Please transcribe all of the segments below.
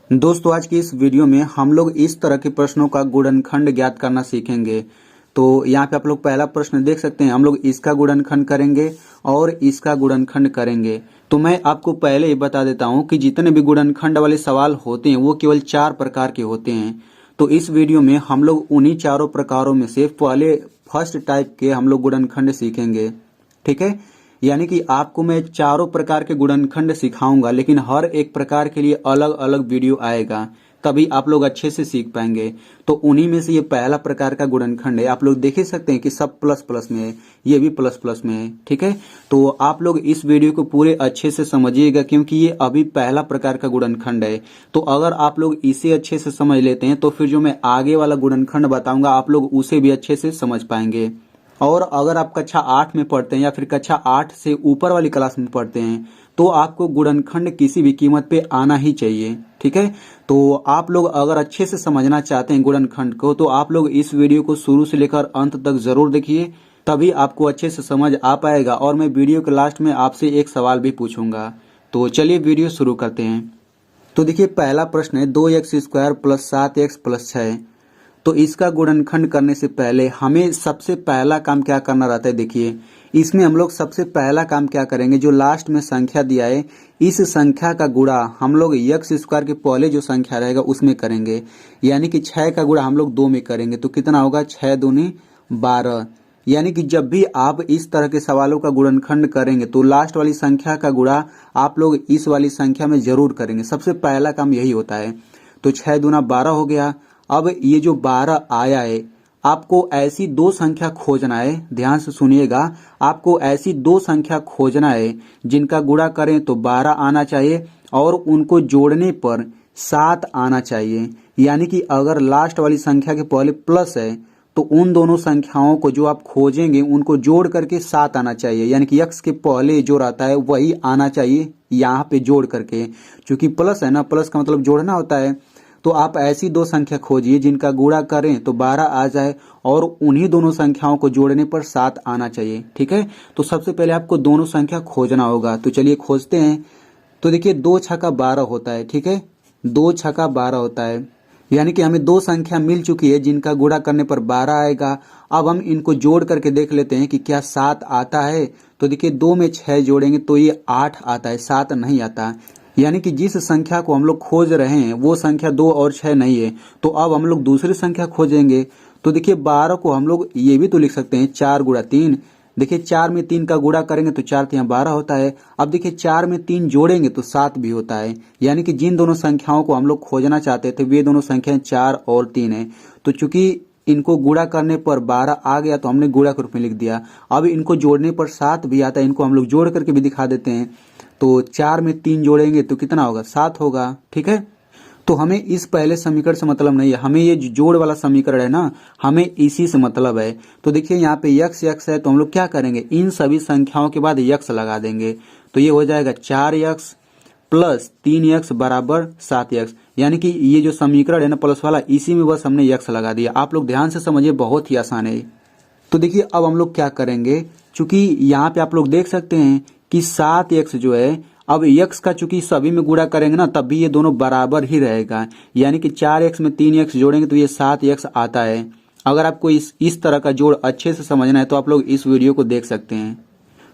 दोस्तों आज की इस वीडियो में हम लोग इस तरह के प्रश्नों का गुणनखंड ज्ञात करना सीखेंगे। तो यहाँ पे आप लोग पहला प्रश्न देख सकते हैं, हम लोग इसका गुणनखंड करेंगे और इसका गुणनखंड करेंगे। तो मैं आपको पहले ही बता देता हूँ कि जितने भी गुणनखंड वाले सवाल होते हैं वो केवल 4 प्रकार के होते हैं। तो इस वीडियो में हम लोग उन्हीं चारों प्रकारों में से पहले फर्स्ट टाइप के हम लोग गुणनखंड सीखेंगे। ठीक है, यानी कि आपको मैं चारों प्रकार के गुणनखंड सिखाऊंगा, लेकिन हर एक प्रकार के लिए अलग अलग वीडियो आएगा, तभी आप लोग अच्छे से सीख पाएंगे। तो उन्हीं में से ये पहला प्रकार का गुणनखंड है। आप लोग देख ही सकते हैं कि सब प्लस प्लस में है, ये भी प्लस प्लस में है। ठीक है, तो आप लोग इस वीडियो को पूरे अच्छे से समझिएगा, क्योंकि ये अभी पहला प्रकार का गुणनखंड है। तो अगर आप लोग इसे अच्छे से समझ लेते हैं तो फिर जो मैं आगे वाला गुणनखंड बताऊंगा आप लोग उसे भी अच्छे से समझ पाएंगे। और अगर आप कक्षा 8 में पढ़ते हैं या फिर कक्षा 8 से ऊपर वाली क्लास में पढ़ते हैं तो आपको गुणनखंड किसी भी कीमत पे आना ही चाहिए। ठीक है, तो आप लोग अगर अच्छे से समझना चाहते हैं गुणनखंड को तो आप लोग इस वीडियो को शुरू से लेकर अंत तक जरूर देखिए, तभी आपको अच्छे से समझ आ पाएगा। और मैं वीडियो के लास्ट में आपसे एक सवाल भी पूछूंगा। तो चलिए वीडियो शुरू करते हैं। तो देखिए पहला प्रश्न है 2x² प्लस 7x प्लस 6। तो इसका गुणनखंड करने से पहले हमें सबसे पहला काम क्या करना रहता है। देखिए इसमें हम लोग सबसे पहला काम क्या करेंगे, जो लास्ट में संख्या दिया है इस संख्या का गुणा हम लोग x² के पहले जो संख्या रहेगा उसमें करेंगे। यानी कि 6 का गुणा हम लोग 2 में करेंगे तो कितना होगा, 6 दूनी 12। यानी कि जब भी आप इस तरह के सवालों का गुणनखंड करेंगे तो लास्ट वाली संख्या का गुणा आप लोग इस वाली संख्या में जरूर करेंगे। सबसे पहला काम यही होता है। तो 6 दूना 12 हो गया। अब ये जो 12 आया है, आपको ऐसी दो संख्या खोजना है, ध्यान से सुनिएगा। आपको ऐसी दो संख्या खोजना है जिनका गुणा करें तो 12 आना चाहिए और उनको जोड़ने पर 7 आना चाहिए। यानी कि अगर लास्ट वाली संख्या के पहले प्लस है तो उन दोनों संख्याओं को जो आप खोजेंगे उनको जोड़ करके 7 आना चाहिए। यानी कि x के पहले जो रहता है वही आना चाहिए यहाँ पे जोड़ करके, क्योंकि प्लस है ना, प्लस का मतलब जोड़ना होता है। तो आप ऐसी दो संख्या खोजिए जिनका गुणा करें तो 12 आ जाए और उन्हीं दोनों संख्याओं को जोड़ने पर 7 आना चाहिए। ठीक है, तो सबसे पहले आपको दोनों संख्या खोजना होगा। तो चलिए खोजते हैं। तो देखिए 2 छक्का 12 होता है। ठीक है, 2 छक्का 12 होता है, यानी कि हमें दो संख्या मिल चुकी है जिनका गुणा करने पर 12 आएगा। अब हम इनको जोड़ करके देख लेते हैं कि क्या 7 आता है। तो देखिए 2 में 6 जोड़ेंगे तो ये 8 आता है, 7 नहीं आता। यानी कि जिस संख्या को हम लोग खोज रहे हैं वो संख्या 2 और 6 नहीं है। तो अब हम लोग दूसरी संख्या खोजेंगे। तो देखिए 12 को हम लोग ये भी तो लिख सकते हैं 4 गुणा 3। देखिए 4 में 3 का गुणा करेंगे तो 4 3 12 होता है। अब देखिए 4 में 3 जोड़ेंगे तो 7 भी होता है। यानी कि जिन दोनों संख्याओं को हम लोग खोजना चाहते थे वे दोनों संख्याएं 4 और 3 है। तो चूंकि इनको गुणा करने पर 12 आ गया तो हमने गुणा के रूप में लिख दिया। अब इनको जोड़ने पर 7 भी आता है, इनको हम लोग जोड़ करके भी दिखा देते हैं। तो 4 में 3 जोड़ेंगे तो कितना होगा, 7 होगा। ठीक है, तो हमें इस पहले समीकरण से मतलब नहीं है, हमें ये जोड़ वाला समीकरण है ना, हमें इसी से मतलब है। तो देखिए यहाँ पे x है तो हम लोग क्या करेंगे, इन सभी संख्याओं के बाद x लगा देंगे। तो ये हो जाएगा 4x प्लस 3x बराबर 7x। यानी कि ये जो समीकरण है ना प्लस वाला, इसी में बस हमने x लगा दिया। आप लोग ध्यान से समझिए, बहुत ही आसान है। तो देखिए अब हम लोग क्या करेंगे, चूंकि यहाँ पे आप लोग देख सकते हैं कि 7x जो है, अब x का चूंकि सभी में गुणा करेंगे ना तब भी ये दोनों बराबर ही रहेगा। यानी कि 4x में 3x जोड़ेंगे तो ये 7x आता है। अगर आपको इस तरह का जोड़ अच्छे से समझना है तो आप लोग इस वीडियो को देख सकते हैं।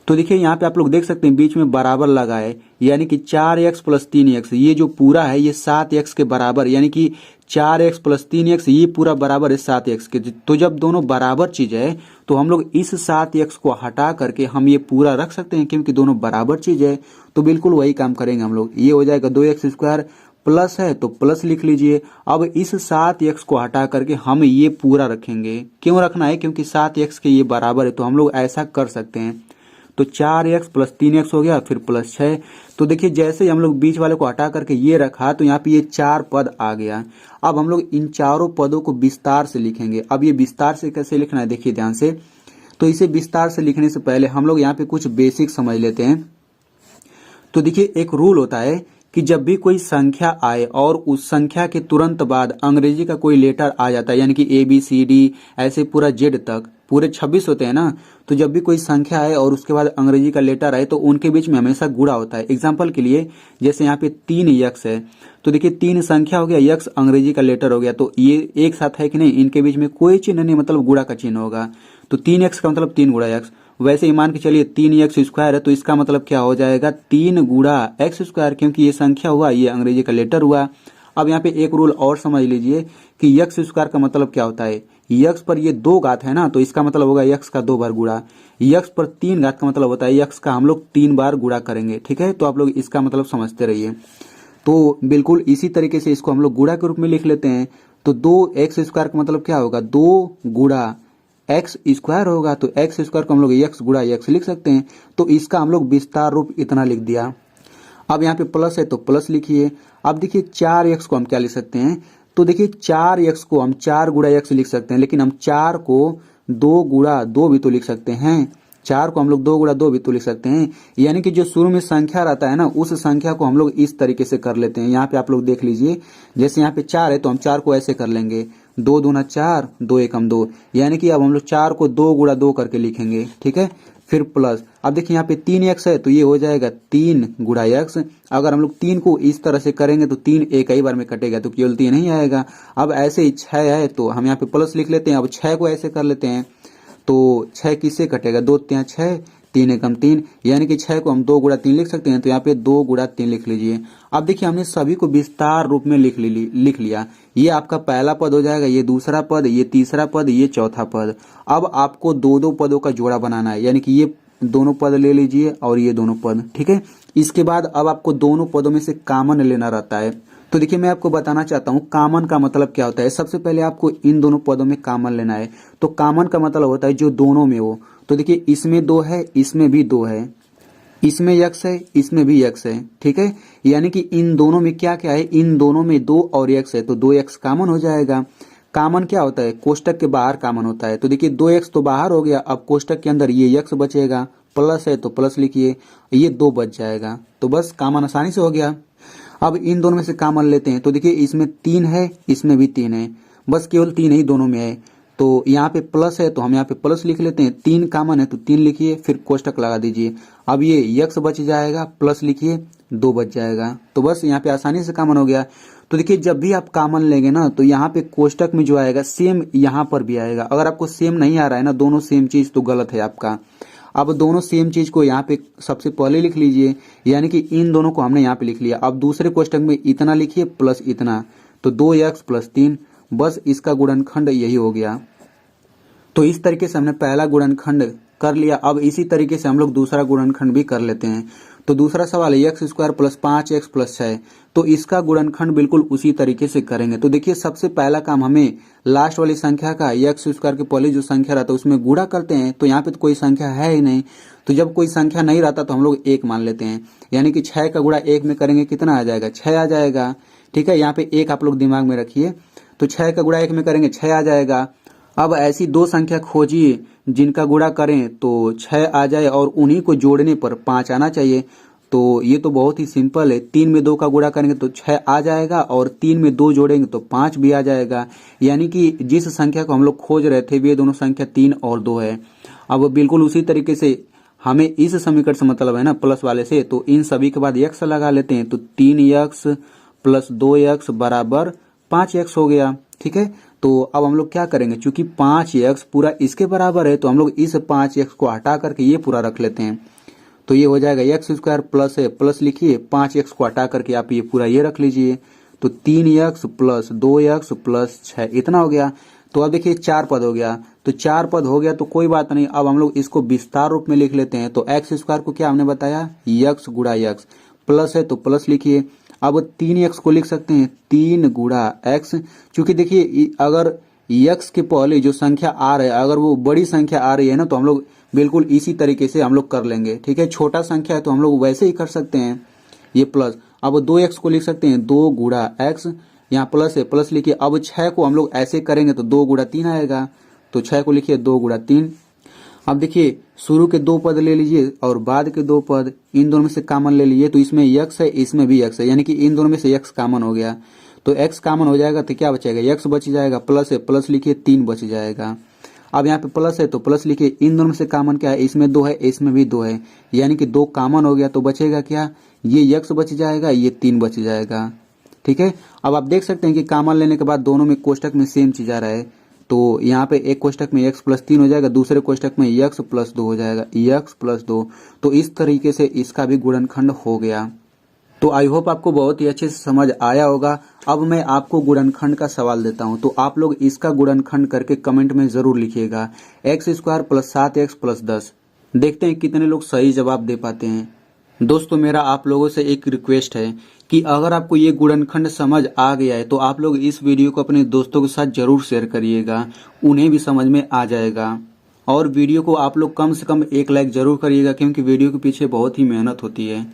तो देखिए यहाँ पे आप लोग देख सकते हैं बीच में बराबर लगा है, यानी कि 4x प्लस 3x ये जो पूरा है ये 7x के बराबर, यानी कि 4x प्लस 3x ये पूरा बराबर है 7x के। तो जब दोनों बराबर चीज है तो हम लोग इस 7x को हटा करके हम ये पूरा रख सकते हैं, क्योंकि दोनों बराबर चीज है। तो बिल्कुल वही काम करेंगे हम लोग। ये हो जाएगा 2x² प्लस है तो प्लस लिख लीजिए। अब इस 7x को हटा करके हम ये पूरा रखेंगे। क्यों रखना है, क्योंकि 7x के ये बराबर है, तो हम लोग ऐसा कर सकते हैं। तो 4x प्लस 3x हो गया, फिर प्लस 6। तो देखिए जैसे ही हम लोग बीच वाले को हटा करके ये रखा तो यहाँ पे ये 4 पद आ गया। अब हम लोग इन चारों पदों को विस्तार से लिखेंगे। अब ये विस्तार से कैसे लिखना है देखिए ध्यान से। तो इसे विस्तार से लिखने से पहले हम लोग यहाँ पे कुछ बेसिक समझ लेते हैं। तो देखिए एक रूल होता है कि जब भी कोई संख्या आए और उस संख्या के तुरंत बाद अंग्रेजी का कोई लेटर आ जाता है, यानी कि ABCD ऐसे पूरा Z तक, पूरे 26 होते हैं ना, तो जब भी कोई संख्या आए और उसके बाद अंग्रेजी का लेटर आए तो उनके बीच में हमेशा गुणा होता है। एग्जाम्पल के लिए जैसे यहाँ पे 3 यक्स है, तो देखिए 3 संख्या हो गया, यक्स अंग्रेजी का लेटर हो गया, तो ये एक साथ है कि नहीं, इनके बीच में कोई चिन्ह नहीं, मतलब गुणा का चिन्ह होगा। तो 3 एक्स का मतलब 3 गुणा एक्स। वैसे ही मान के चलिए 3 एक्स स्क्वायर है, तो इसका मतलब क्या हो जाएगा, 3 गुणा एक्स स्क्वायर, क्योंकि ये संख्या हुआ, ये अंग्रेजी का लेटर हुआ। अब यहाँ पे एक रूल और समझ लीजिए कि यक्स स्क्वायर का मतलब क्या होता है, यक्स पर ये 2 घात है ना, तो इसका मतलब होगा यक्स का 2 बार गुणा। यक्स पर 3 घात का मतलब होता है यक्स का हम लोग 3 बार गुणा करेंगे। ठीक है, तो आप लोग इसका मतलब समझते रहिए। तो बिल्कुल इसी तरीके से इसको हम लोग गुणा के रूप में लिख लेते हैं। तो 2 एक्स स्क्वायर का मतलब क्या होगा, 2 गुणा एक्स स्क्वायर होगा, तो एक्स स्क्वायर को हम लोग एक्स गुणा एक्स लिख सकते हैं। तो इसका हम लोग विस्तार रूप इतना लिख दिया। अब यहाँ पे प्लस है तो प्लस लिखिए। अब देखिए 4 एक्स को हम क्या लिख सकते हैं, तो देखिए 4 एक्स को हम 4 गुणा एक्स लिख सकते हैं, लेकिन हम 4 को 2 गुणा 2 भी तो लिख सकते हैं। 4 को हम लोग 2 गुणा 2 भी तो लिख सकते हैं। यानी कि जो शुरू में संख्या रहता है ना, उस संख्या को हम लोग इस तरीके से कर लेते हैं। यहाँ पे आप लोग देख लीजिए, जैसे यहाँ पे 4 है तो हम 4 को ऐसे कर लेंगे, 2 दूना 4, 2 एकम 2, यानी कि अब हम लोग 4 को 2 गुणा 2 करके लिखेंगे। ठीक है, फिर प्लस। अब देखिए यहाँ पे 3 एक्स है तो ये हो जाएगा 3 गुणा एक्स। अगर हम लोग 3 को इस तरह से करेंगे तो 3 एक ही बार में कटेगा, तो केवल 3 नहीं आएगा। अब ऐसे ही 6 है तो हम यहाँ पे प्लस लिख लेते हैं। अब 6 को ऐसे कर लेते हैं, तो 6 किससे कटेगा, 2 3 6, 3 एकम 3, यानी कि 6 को हम 2 गुणा 3 लिख सकते हैं। तो यहाँ पे 2 गुणा 3 लिख लीजिए। अब देखिए हमने सभी को विस्तार रूप में लिख लिया। ये आपका पहला पद हो जाएगा, ये दूसरा पद, ये तीसरा पद, ये चौथा पद। अब आपको 2-2 पदों का जोड़ा बनाना है, यानी कि ये दोनों पद ले लीजिए और ये दोनों पद। ठीक है, इसके बाद अब आपको दोनों पदों में से कॉमन लेना रहता है। तो देखिए मैं आपको बताना चाहता हूँ कॉमन का मतलब क्या होता है। सबसे पहले आपको इन दोनों पदों में कॉमन लेना है। तो कॉमन का मतलब होता है जो दोनों में हो। तो देखिए इसमें 2 है, इसमें भी 2 है, इसमें यक्स है, इसमें भी यक्स है। ठीक है, यानी कि इन दोनों में क्या क्या है, इन दोनों में 2 और यक्स है, तो 2 एक्स कॉमन हो जाएगा। कॉमन क्या होता है, कोष्टक के बाहर कॉमन होता है। तो देखिए 2 एक्स तो बाहर हो गया, अब कोष्टक के अंदर ये यक्स बचेगा, प्लस है तो प्लस लिखिए, ये 2 बच जाएगा। तो बस कॉमन आसानी से हो गया। अब इन दोनों में से कॉमन लेते हैं, तो देखिए इसमें 3 है, इसमें भी 3 है, बस केवल 3 ही दोनों में है। तो यहाँ पे प्लस है तो हम यहाँ पे प्लस लिख लेते हैं, 3 कॉमन है तो 3 लिखिए, फिर कोष्टक लगा दीजिए। अब ये यक्स बच जाएगा, प्लस लिखिए, 2 बच जाएगा। तो बस यहाँ पे आसानी से कॉमन हो गया। तो देखिए जब भी आप कॉमन लेंगे ना, तो यहाँ पे कोष्टक में जो आएगा सेम यहाँ पर भी आएगा। अगर आपको सेम नहीं आ रहा है ना, दोनों सेम चीज, तो गलत है आपका। अब दोनों सेम चीज को यहाँ पे सबसे पहले लिख लीजिए, यानी कि इन दोनों को हमने यहाँ पे लिख लिया। अब दूसरे कोष्टक में इतना लिखिए प्लस इतना, तो 2x प्लस 3, बस इसका गुणनखंड यही हो गया। तो इस तरीके से हमने पहला गुणनखंड कर लिया। अब इसी तरीके से हम लोग दूसरा गुणनखंड भी कर लेते हैं। तो दूसरा सवाल है x square plus 5x plus 6, तो इसका गुणनखंड बिल्कुल उसी तरीके से करेंगे। तो देखिए सबसे पहला काम हमें लास्ट वाली संख्या का एक्स स्क्वायर के पहले जो संख्या रहता है उसमें गुणा करते हैं। तो यहाँ पे तो कोई संख्या है ही नहीं, तो जब कोई संख्या नहीं रहता तो हम लोग 1 मान लेते हैं, यानी कि 6 का गुणा 1 में करेंगे कितना आ जाएगा, 6 आ जाएगा। ठीक है, यहाँ पे 1 आप लोग दिमाग में रखिए। तो 6 का गुणा 1 में करेंगे 6 आ जाएगा। अब ऐसी 2 संख्या खोजिए जिनका गुणा करें तो 6 आ जाए और उन्हीं को जोड़ने पर 5 आना चाहिए। तो ये तो बहुत ही सिंपल है, 3 में 2 का गुणा करेंगे तो 6 आ जाएगा और 3 में 2 जोड़ेंगे तो 5 भी आ जाएगा। यानी कि जिस संख्या को हम लोग खोज रहे थे वे दोनों संख्या 3 और 2 है। अब बिल्कुल उसी तरीके से हमें इस समीकरण से मतलब है ना प्लस वाले से, तो इन सभी के बाद x लगा लेते हैं। तो 3x प्लस 2x बराबर 5x हो गया। ठीक है, तो अब हम लोग क्या करेंगे, चूंकि 5x पूरा इसके बराबर है तो हम लोग इस 5x को हटा करके ये पूरा रख लेते हैं। तो ये हो जाएगा एक्स स्क्वायर प्लस है, प्लस लिखिए, 5x को हटा करके आप ये पूरा ये रख लीजिए। तो 3x प्लस 2x प्लस 6 इतना हो गया। तो अब देखिए 4 पद हो गया। तो 4 पद हो गया तो कोई बात नहीं, अब हम लोग इसको विस्तार रूप में लिख लेते हैं। तो एक्स स्क्वायर को क्या हमने बताया, यक्स गुणा यक्स, प्लस है तो प्लस लिखिए। अब 3x को लिख सकते हैं 3 गुणा एक्स, क्योंकि देखिए अगर यक्स के पहले जो संख्या आ रहा है अगर वो बड़ी संख्या आ रही है ना, तो हम लोग बिल्कुल इसी तरीके से हम लोग कर लेंगे। ठीक है, छोटा संख्या है तो हम लोग वैसे ही कर सकते हैं, ये प्लस। अब 2x को लिख सकते हैं 2 गुणा एक्स, यहाँ प्लस है प्लस लिखिए। अब 6 को हम लोग ऐसे करेंगे तो 2 गुणा 3 आएगा, तो 6 को लिखिए 2 गुणा 3। अब देखिए शुरू के 2 पद ले लीजिए और बाद के 2 पद, इन दोनों में से कॉमन ले लीजिए। तो इसमें x है, इसमें भी x है, यानी कि इन दोनों में से x कॉमन हो गया। तो x कॉमन हो जाएगा तो क्या बचेगा, x बच जाएगा, प्लस है प्लस लिखिए 3 बच जाएगा। अब यहाँ पे प्लस है तो प्लस लिखिए, इन दोनों में से कॉमन क्या है, इसमें 2 है, इसमें भी 2 है, यानी कि 2 कॉमन हो गया तो बचेगा क्या, ये x बच जाएगा, ये 3 बच जाएगा। ठीक है, अब आप देख सकते हैं कि कॉमन लेने के बाद दोनों में कोष्टक में सेम चीज आ रहा है, तो यहाँ पे एक कोष्टक में x + 3 हो जाएगा, दूसरे कोष्टक में x + 2 हो जाएगा, x + 2। तो इस तरीके से इसका भी गुणनखंड हो गया। तो आई होप आपको बहुत ही अच्छे से समझ आया होगा। अब मैं आपको गुणनखंड का सवाल देता हूं, तो आप लोग इसका गुणनखंड करके कमेंट में जरूर लिखिएगा, x² + 7x + 10। देखते हैं कितने लोग सही जवाब दे पाते हैं। दोस्तों मेरा आप लोगों से एक रिक्वेस्ट है कि अगर आपको ये गुणनखंड समझ आ गया है तो आप लोग इस वीडियो को अपने दोस्तों के साथ जरूर शेयर करिएगा, उन्हें भी समझ में आ जाएगा। और वीडियो को आप लोग कम से कम 1 लाइक जरूर करिएगा, क्योंकि वीडियो के पीछे बहुत ही मेहनत होती है।